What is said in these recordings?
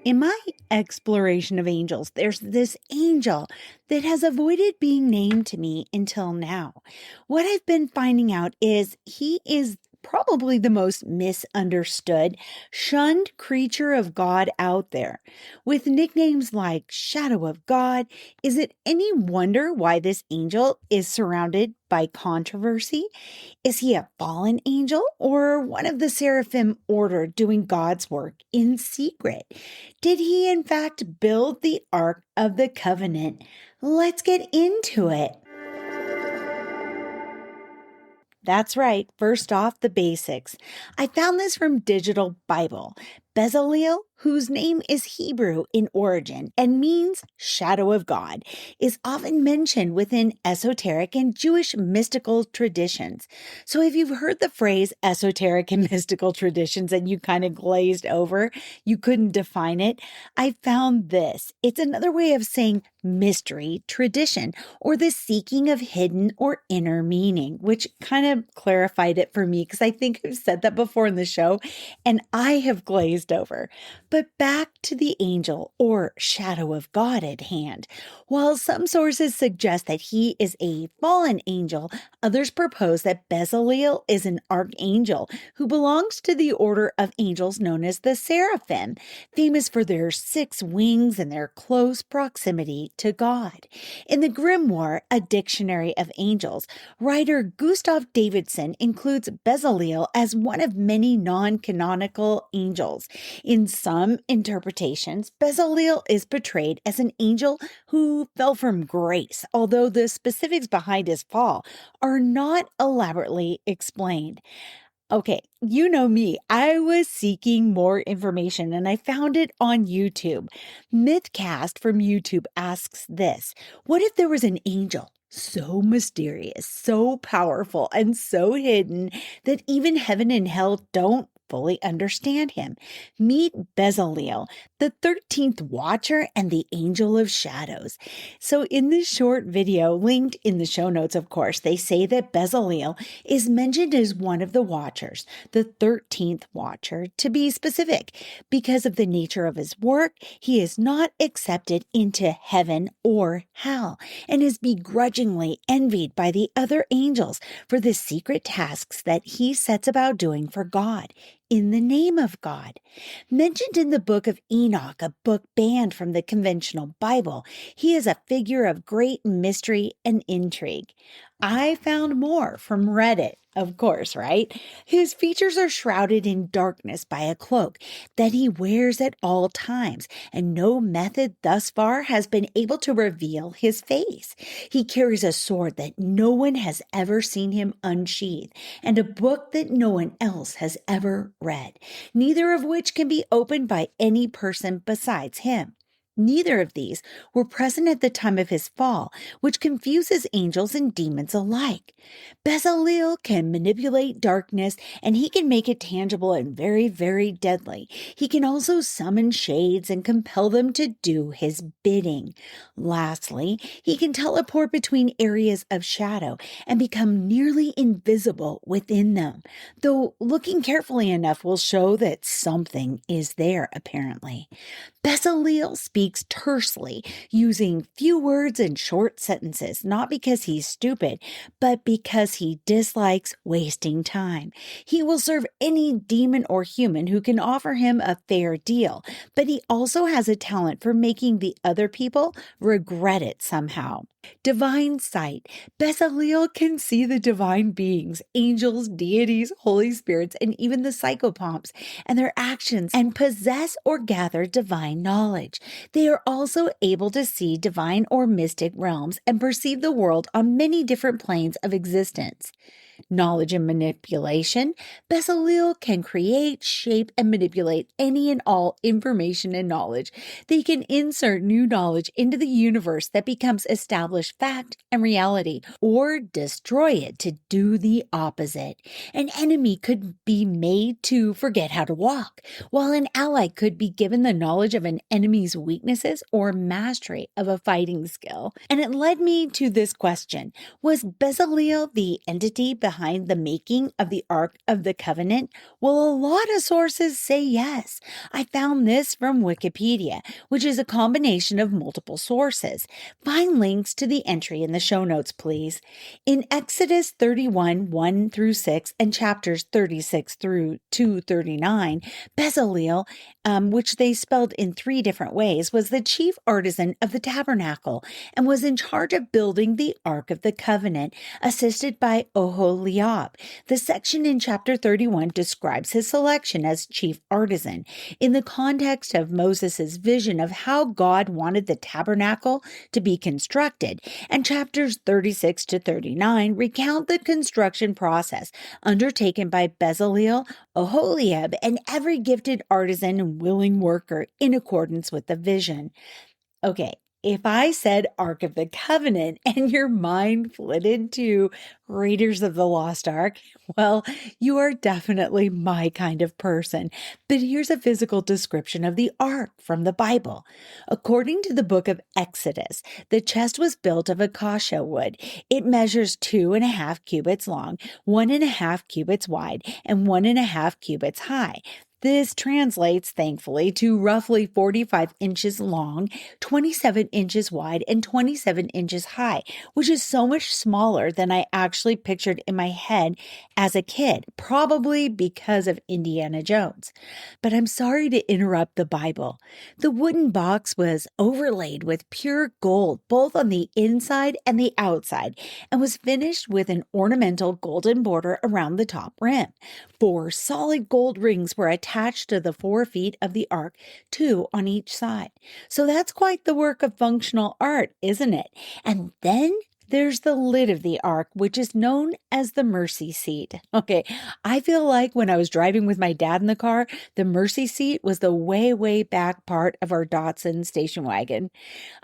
In my exploration of angels, there's this angel that has avoided being named to me until now. What I've been finding out is he is probably the most misunderstood, shunned creature of God out there. With nicknames like Shadow of God, is it any wonder why this angel is surrounded by controversy? Is he a fallen angel or one of the Seraphim order doing God's work in secret? Did he in fact build the Ark of the Covenant? Let's get into it. That's right. First off, the basics. I found this from Digital Bible. Bezaliel, whose name is Hebrew in origin and means shadow of God, is often mentioned within esoteric and Jewish mystical traditions. So if you've heard the phrase esoteric and mystical traditions and you kind of glazed over, you couldn't define it, I found this. It's another way of saying mystery tradition or the seeking of hidden or inner meaning, which kind of clarified it for me because I think I've said that before in the show and I have glazed over. But back to the angel or shadow of God at hand. While some sources suggest that he is a fallen angel, others propose that Bezaliel is an archangel who belongs to the order of angels known as the Seraphim, famous for their 6 wings and their close proximity to God. In the Grimoire, a dictionary of angels, writer Gustav Davidson includes Bezaliel as one of many non-canonical angels. In some interpretations, Bezaliel is portrayed as an angel who fell from grace, although the specifics behind his fall are not elaborately explained. Okay, you know me. I was seeking more information and I found it on YouTube. Mythcast from YouTube asks this: what if there was an angel so mysterious, so powerful, and so hidden that even heaven and hell don't fully understand him? Meet Bezaliel, the 13th Watcher and the Angel of Shadows. So in this short video, linked in the show notes, of course, they say that Bezaliel is mentioned as one of the Watchers, the 13th Watcher, to be specific. Because of the nature of his work, he is not accepted into heaven or hell and is begrudgingly envied by the other angels for the secret tasks that he sets about doing for God in the name of God. Mentioned in the book of Enoch, a book banned from the conventional Bible, he is a figure of great mystery and intrigue. I found more from Reddit, of course, right? His features are shrouded in darkness by a cloak that he wears at all times, and no method thus far has been able to reveal his face. He carries a sword that no one has ever seen him unsheath, and a book that no one else has ever read, neither of which can be opened by any person besides him. Neither of these were present at the time of his fall, which confuses angels and demons alike. Bezaliel can manipulate darkness, and he can make it tangible and very, very deadly. He can also summon shades and compel them to do his bidding. Lastly, he can teleport between areas of shadow and become nearly invisible within them, though looking carefully enough will show that something is there, apparently. Bezaliel speaks tersely, using few words and short sentences, not because he's stupid, but because he dislikes wasting time. He will serve any demon or human who can offer him a fair deal, but he also has a talent for making the other people regret it somehow. Divine sight. Bezaliel can see the divine beings, angels, deities, holy spirits, and even the psychopomps and their actions and possess or gather divine knowledge. They are also able to see divine or mystic realms and perceive the world on many different planes of existence. Knowledge and manipulation. Bezaliel can create, shape, and manipulate any and all information and knowledge. They can insert new knowledge into the universe that becomes established fact and reality, or destroy it to do the opposite. An enemy could be made to forget how to walk, while an ally could be given the knowledge of an enemy's weaknesses or mastery of a fighting skill. And it led me to this question: was Bezaliel the entity behind behind the making of the Ark of the Covenant? Well, a lot of sources say yes. I found this from Wikipedia, which is a combination of multiple sources. Find links to the entry in the show notes, please. In Exodus 31, 1 through 6, and chapters 36 through 239, Bezaliel, which they spelled in 3 different ways, was the chief artisan of the tabernacle and was in charge of building the Ark of the Covenant, assisted by Oholiab. The section in chapter 31 describes his selection as chief artisan in the context of Moses' vision of how God wanted the tabernacle to be constructed, and chapters 36 to 39 recount the construction process undertaken by Bezaliel, Oholiab, and every gifted artisan and willing worker in accordance with the vision. Okay, if I said Ark of the Covenant and your mind flitted to Raiders of the Lost Ark, well, you are definitely my kind of person. But here's a physical description of the Ark from the Bible. According to the book of Exodus, the chest was built of acacia wood. It measures 2.5 cubits long, 1.5 cubits wide, and 1.5 cubits high. This translates, thankfully, to roughly 45 inches long, 27 inches wide, and 27 inches high, which is so much smaller than I actually pictured in my head as a kid, probably because of Indiana Jones. But I'm sorry to interrupt the Bible. The wooden box was overlaid with pure gold, both on the inside and the outside, and was finished with an ornamental golden border around the top rim. 4 solid gold rings were attached to the 4 feet of the ark, 2 on each side. So that's quite the work of functional art, isn't it? And then there's the lid of the ark, which is known as the mercy seat. Okay, I feel like when I was driving with my dad in the car, the mercy seat was the way, way back part of our Datsun station wagon.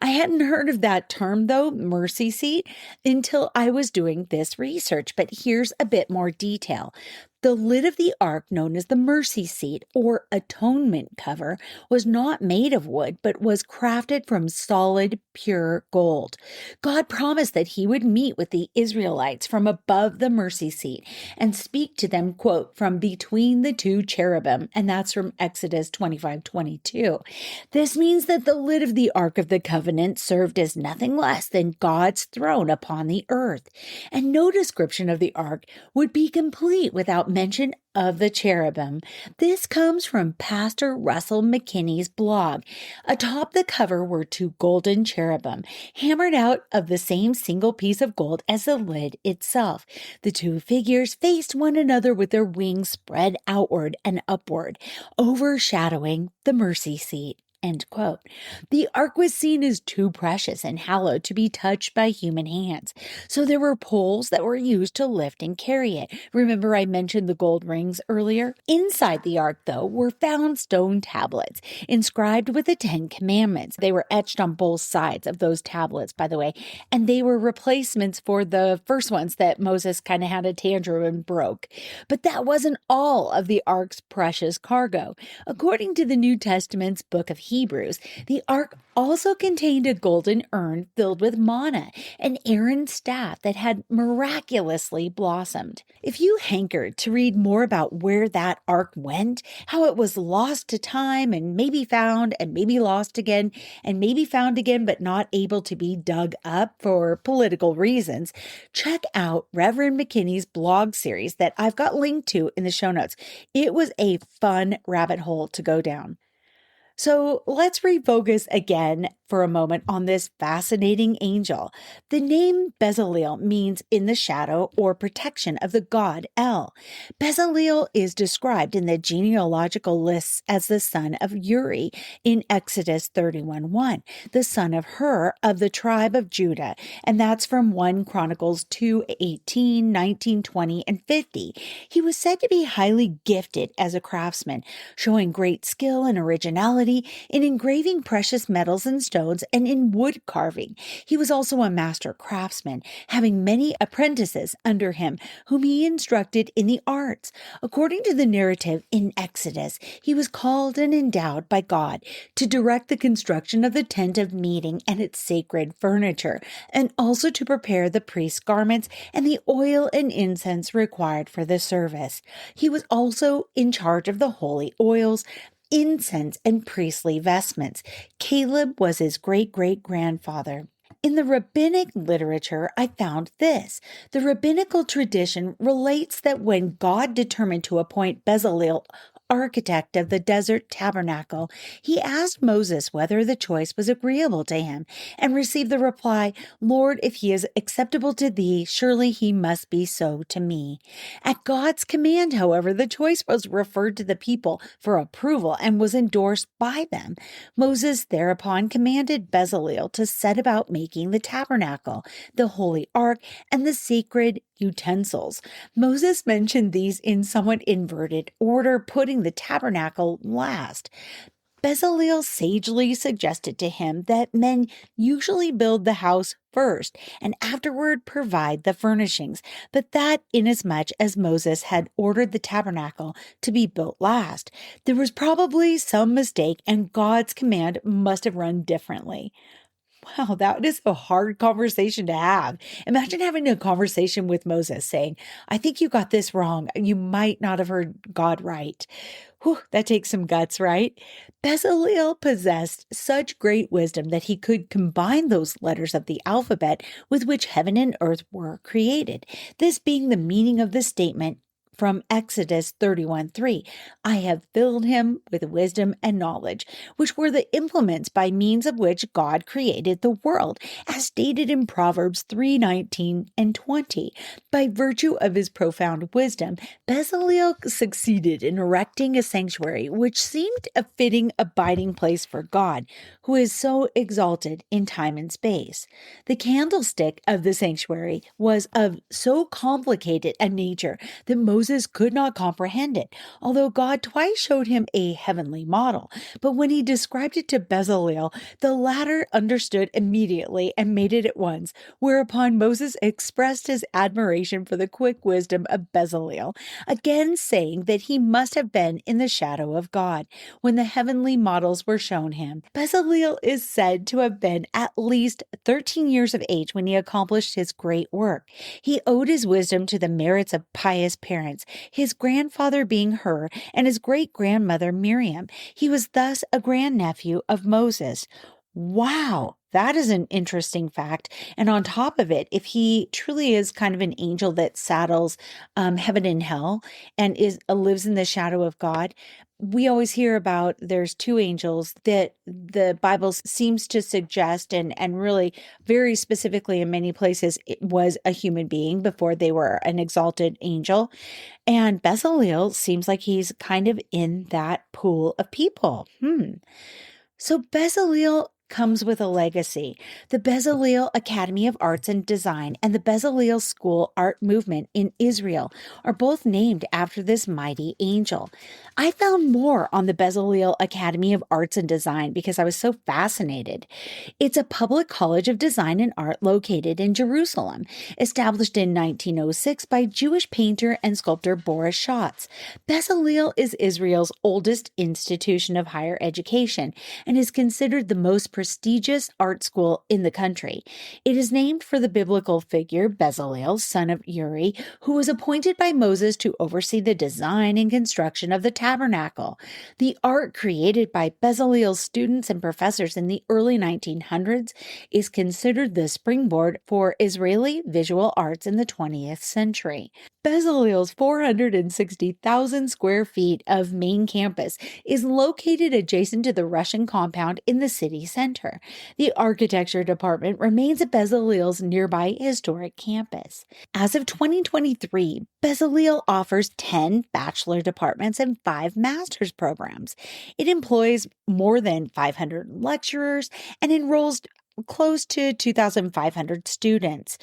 I hadn't heard of that term, though, mercy seat, until I was doing this research, but here's a bit more detail. The lid of the ark, known as the mercy seat or atonement cover, was not made of wood, but was crafted from solid, pure gold. God promised that he would meet with the Israelites from above the mercy seat and speak to them, quote, from between the 2 cherubim, and that's from Exodus 25:22. This means that the lid of the Ark of the Covenant served as nothing less than God's throne upon the earth, and no description of the ark would be complete without mention of the cherubim. This comes from Pastor Russell McKinney's blog. Atop the cover were 2 golden cherubim, hammered out of the same single piece of gold as the lid itself. The 2 figures faced one another with their wings spread outward and upward, overshadowing the mercy seat. End quote. The ark was seen as too precious and hallowed to be touched by human hands, so there were poles that were used to lift and carry it. Remember I mentioned the gold rings earlier? Inside the ark, though, were found stone tablets inscribed with the 10 Commandments. They were etched on both sides of those tablets, by the way, and they were replacements for the first ones that Moses kind of had a tantrum and broke. But that wasn't all of the ark's precious cargo. According to the New Testament's book of Hebrews, the ark also contained a golden urn filled with manna and Aaron's staff that had miraculously blossomed. If you hankered to read more about where that ark went, how it was lost to time and maybe found and maybe lost again and maybe found again but not able to be dug up for political reasons, check out Reverend McKinney's blog series that I've got linked to in the show notes. It was a fun rabbit hole to go down. So let's refocus again for a moment on this fascinating angel. The name Bezaliel means in the shadow or protection of the god El. Bezaliel is described in the genealogical lists as the son of Uri in Exodus 31:1, the son of Hur of the tribe of Judah, and that's from 1 Chronicles 2:18, 19, 20, and 50. He was said to be highly gifted as a craftsman, showing great skill and originality in engraving precious metals and stones stones and in wood carving. He was also a master craftsman, having many apprentices under him, whom he instructed in the arts. According to the narrative in Exodus, he was called and endowed by God to direct the construction of the tent of meeting and its sacred furniture, and also to prepare the priest's garments and the oil and incense required for the service. He was also in charge of the holy oils, incense, and priestly vestments. Caleb was his great-great-grandfather. In the rabbinic literature, I found this. The rabbinical tradition relates that when God determined to appoint Bezaliel architect of the desert tabernacle, he asked Moses whether the choice was agreeable to him, and received the reply, "Lord, if he is acceptable to thee, surely he must be so to me." At God's command, however, the choice was referred to the people for approval and was endorsed by them. Moses thereupon commanded Bezaliel to set about making the tabernacle, the holy ark, and the sacred utensils. Moses mentioned these in somewhat inverted order, putting the tabernacle last. Bezaliel sagely suggested to him that men usually build the house first and afterward provide the furnishings, but that inasmuch as Moses had ordered the tabernacle to be built last, there was probably some mistake and God's command must have run differently. Wow, that is a hard conversation to have. Imagine having a conversation with Moses saying, "I think you got this wrong. You might not have heard God right." Whew, that takes some guts, right? Bezaliel possessed such great wisdom that he could combine those letters of the alphabet with which heaven and earth were created. This being the meaning of the statement from Exodus 31:3, "I have filled him with wisdom and knowledge," which were the implements by means of which God created the world, as stated in Proverbs 3:19 and 20. By virtue of his profound wisdom, Bezaliel succeeded in erecting a sanctuary which seemed a fitting abiding place for God, who is so exalted in time and space. The candlestick of the sanctuary was of so complicated a nature that Moses could not comprehend it, although God twice showed him a heavenly model. But when he described it to Bezaliel, the latter understood immediately and made it at once, whereupon Moses expressed his admiration for the quick wisdom of Bezaliel, again saying that he must have been in the shadow of God when the heavenly models were shown him. Bezaliel is said to have been at least 13 years of age when he accomplished his great work. He owed his wisdom to the merits of pious parents, his grandfather being Hur and his great-grandmother Miriam. He was thus a grandnephew of Moses. Wow, that is an interesting fact. And on top of it, if he truly is kind of an angel that saddles heaven and hell and lives in the shadow of God, we always hear about there's two angels that the Bible seems to suggest, and really very specifically in many places, it was a human being before they were an exalted angel. And Bezaliel seems like he's kind of in that pool of people. So Bezaliel comes with a legacy. The Bezaliel Academy of Arts and Design and the Bezaliel School Art Movement in Israel are both named after this mighty angel. I found more on the Bezaliel Academy of Arts and Design because I was so fascinated. It's a public college of design and art located in Jerusalem, established in 1906 by Jewish painter and sculptor Boris Schatz. Bezaliel is Israel's oldest institution of higher education and is considered the most prestigious art school in the country. It is named for the biblical figure Bezaliel, son of Uri, who was appointed by Moses to oversee the design and construction of the tabernacle. The art created by Bezaliel's students and professors in the early 1900s is considered the springboard for Israeli visual arts in the 20th century. Bezaliel's 460,000 square feet of main campus is located adjacent to the Russian compound in the city center. The architecture department remains at Bezaliel's nearby historic campus. As of 2023, Bezaliel offers 10 bachelor departments and 5 master's programs. It employs more than 500 lecturers and enrolls close to 2,500 students.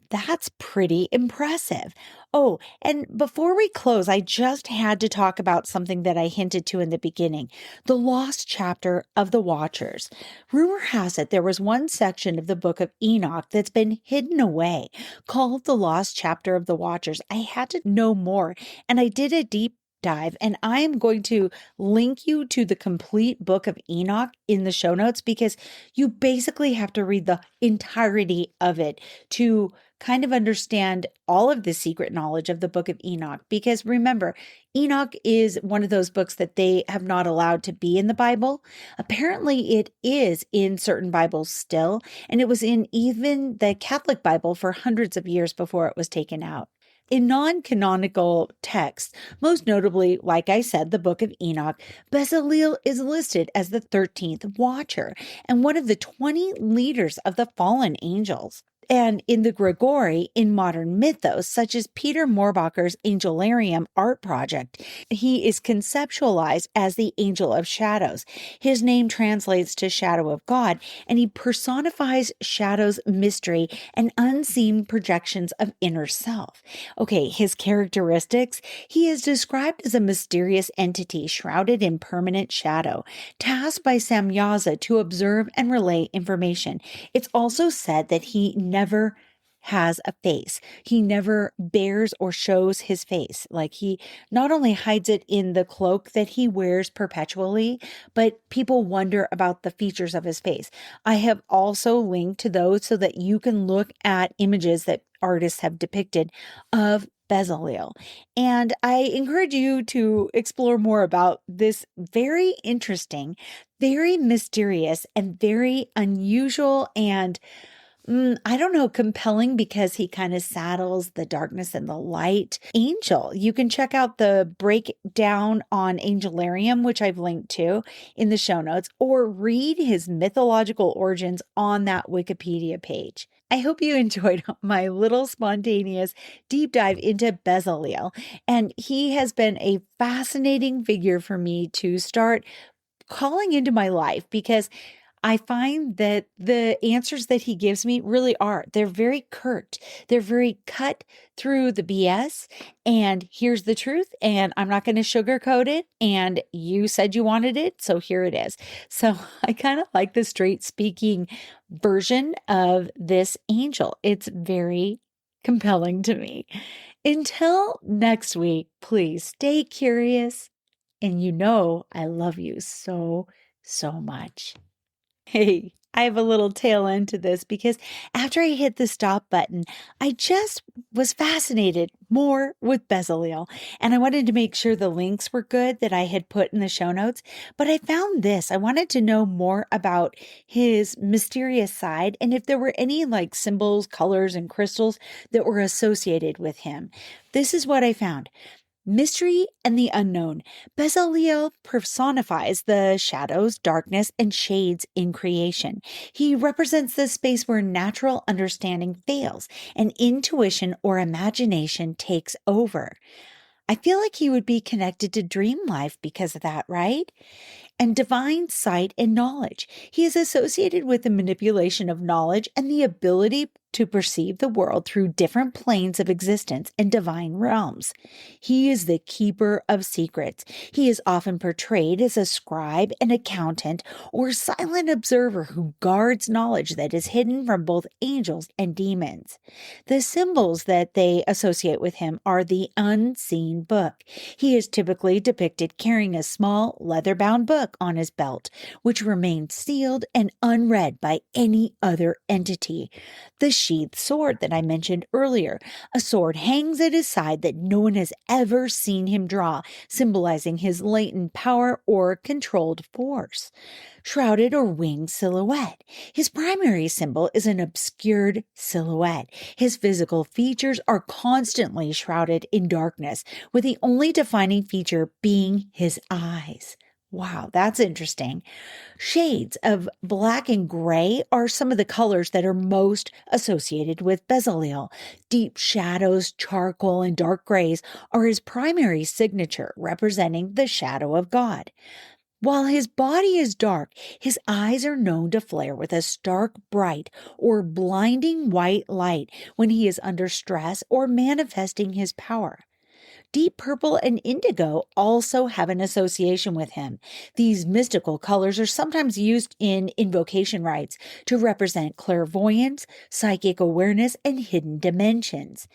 That's pretty impressive. Oh, and before we close, I just had to talk about something that I hinted to in the beginning, the lost chapter of the Watchers. Rumor has it there was one section of the book of Enoch that's been hidden away, called the lost chapter of the Watchers. I had to know more, and I did a deep dive, and I am going to link you to the complete book of Enoch in the show notes because you basically have to read the entirety of it to kind of understand all of the secret knowledge of the book of Enoch. Because remember, Enoch is one of those books that they have not allowed to be in the Bible. Apparently, it is in certain Bibles still, and it was in even the Catholic Bible for hundreds of years before it was taken out. In non-canonical texts, most notably, like I said, the book of Enoch, Bezaliel is listed as the 13th watcher and one of the 20 leaders of the fallen angels. And in the Gregory, in modern mythos, such as Peter Moorbacher's Angelarium art project, he is conceptualized as the angel of shadows. His name translates to shadow of God, and he personifies shadows, mystery, and unseen projections of inner self. Okay, his characteristics: he is described as a mysterious entity shrouded in permanent shadow, tasked by Samyaza to observe and relay information. It's also said that he never has a face. He never bears or shows his face. Like, he not only hides it in the cloak that he wears perpetually, but people wonder about the features of his face. I have also linked to those so that you can look at images that artists have depicted of Bezaliel. And I encourage you to explore more about this very interesting, very mysterious, and very unusual and I don't know, compelling, because he kind of saddles the darkness and the light angel. You can check out the breakdown on Angelarium, which I've linked to in the show notes, or read his mythological origins on that Wikipedia page. I hope you enjoyed my little spontaneous deep dive into Bezaliel, and he has been a fascinating figure for me to start calling into my life because I find that the answers that he gives me really they're very curt. They're very cut through the BS. And here's the truth. And I'm not going to sugarcoat it. And you said you wanted it, so here it is. So I kind of like the straight speaking version of this angel. It's very compelling to me. Until next week, please stay curious. And you know I love you so, so much. Hey, I have a little tail end to this because after I hit the stop button, I just was fascinated more with Bezaliel, and I wanted to make sure the links were good that I had put in the show notes. But I found this. I wanted to know more about his mysterious side and if there were any like symbols, colors, and crystals that were associated with him. This is what I found. Mystery and the unknown. Bezaliel personifies the shadows, darkness, and shades in creation. He represents the space where natural understanding fails and intuition or imagination takes over. I feel like he would be connected to dream life because of that, right? And divine sight and knowledge. He is associated with the manipulation of knowledge and the ability to perceive the world through different planes of existence and divine realms. He is the keeper of secrets. He is often portrayed as a scribe, an accountant, or silent observer who guards knowledge that is hidden from both angels and demons. The symbols that they associate with him are the unseen book. He is typically depicted carrying a small leather-bound book on his belt, which remains sealed and unread by any other entity. The sheathed sword that I mentioned earlier. A sword hangs at his side that no one has ever seen him draw, symbolizing his latent power or controlled force. Shrouded or winged silhouette. His primary symbol is an obscured silhouette. His physical features are constantly shrouded in darkness, with the only defining feature being his eyes. Wow, that's interesting. Shades of black and gray are some of the colors that are most associated with Bezaliel. Deep shadows, charcoal, and dark grays are his primary signature, representing the shadow of God. While his body is dark, his eyes are known to flare with a stark, bright, or blinding white light when he is under stress or manifesting his power. Deep purple and indigo also have an association with him. These mystical colors are sometimes used in invocation rites to represent clairvoyance, psychic awareness, and hidden dimensions.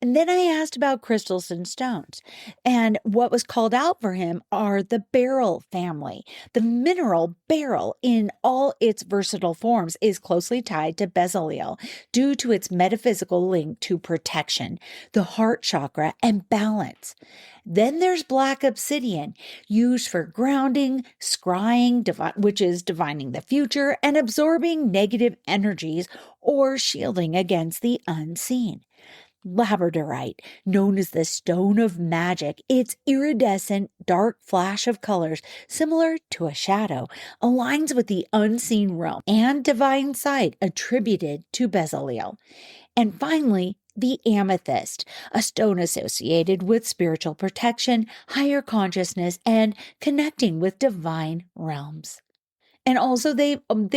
And then I asked about crystals and stones. And what was called out for him are the beryl family. The mineral beryl, in all its versatile forms, is closely tied to Bezaliel due to its metaphysical link to protection, the heart chakra, and balance. Then there's black obsidian, used for grounding, scrying, which is divining the future, and absorbing negative energies or shielding against the unseen. Labradorite, known as the stone of magic, its iridescent, dark flash of colors, similar to a shadow, aligns with the unseen realm and divine sight attributed to Bezaliel. And finally, the amethyst, a stone associated with spiritual protection, higher consciousness, and connecting with divine realms. And also they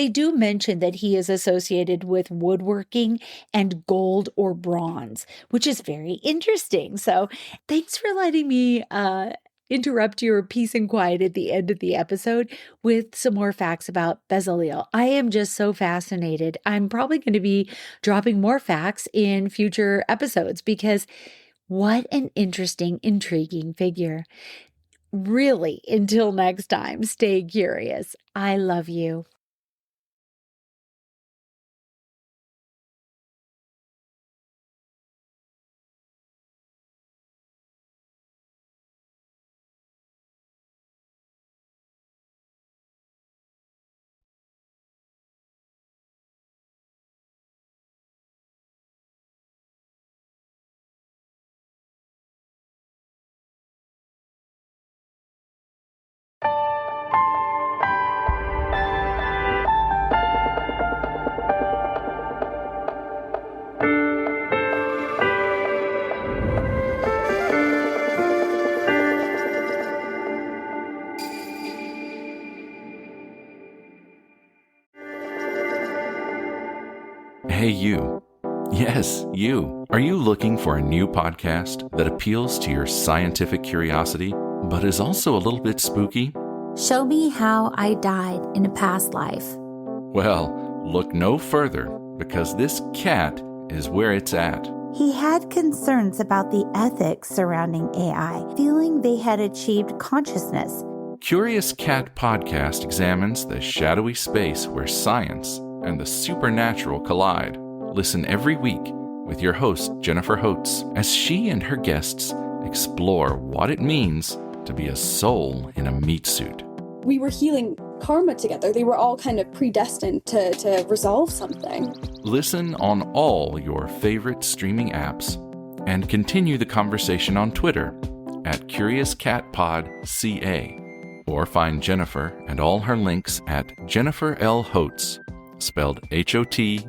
do mention that he is associated with woodworking and gold or bronze, which is very interesting. So thanks for letting me interrupt your peace and quiet at the end of the episode with some more facts about Bezaliel. I am just so fascinated. I'm probably going to be dropping more facts in future episodes because what an interesting, intriguing figure. Really, until next time, stay curious. I love you. Hey, you. Yes, you. Are you looking for a new podcast that appeals to your scientific curiosity, but is also a little bit spooky? Show me how I died in a past life. Well, look no further, because this cat is where it's at. He had concerns about the ethics surrounding AI, feeling they had achieved consciousness. Curious Cat Podcast examines the shadowy space where science and the supernatural collide. Listen every week with your host, Jennifer Holtz, as she and her guests explore what it means to be a soul in a meat suit. We were healing karma together. They were all kind of predestined to resolve something. Listen on all your favorite streaming apps and continue the conversation on Twitter at CuriousCatPodCA, or find Jennifer and all her links at Jennifer L. Holtz, spelled HOTES.com.